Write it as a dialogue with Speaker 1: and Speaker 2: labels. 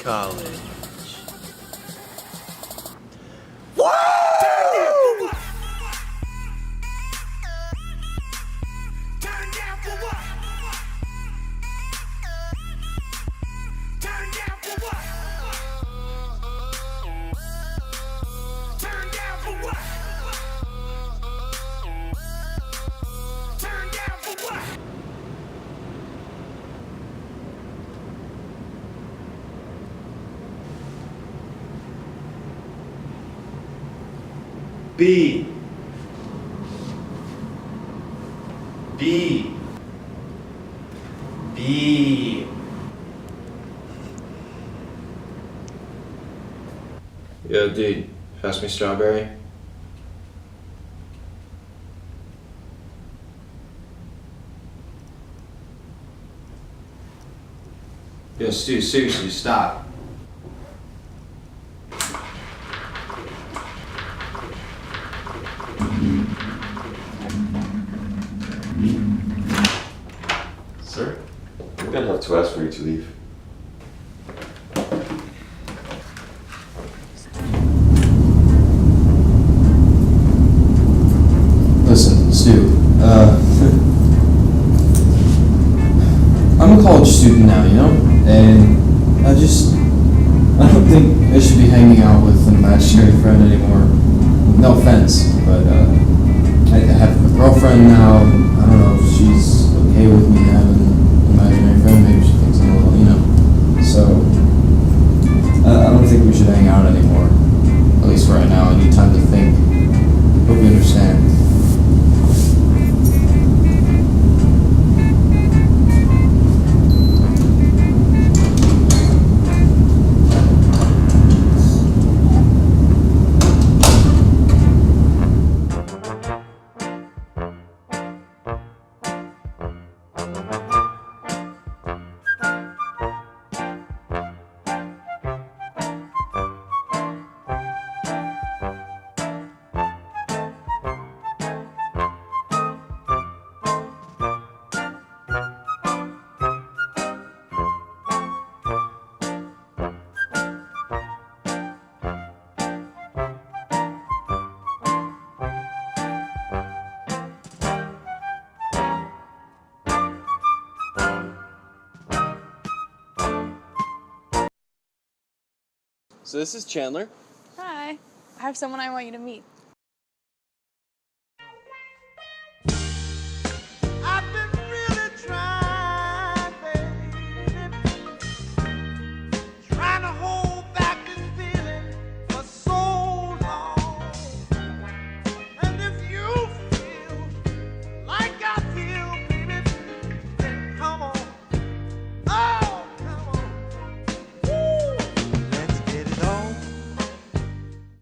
Speaker 1: college.
Speaker 2: B. B. B. Yo, dude, pass me strawberry. Yo, Stu, seriously, stop.
Speaker 3: Sir, we're gonna have to ask for you to leave.
Speaker 4: Listen, Stu, I'm a college student now, you know? And I don't think I should be hanging out with an imaginary friend anymore. No offense, but, I have a girlfriend now. I don't know if she's okay with me having an imaginary friend. Maybe she thinks I'm a little, you know? So, I don't think we should hang out anymore. At least for right now. I need time to think. Hope you understand.
Speaker 1: So this is Chandler.
Speaker 5: Hi. I have someone I want you to meet.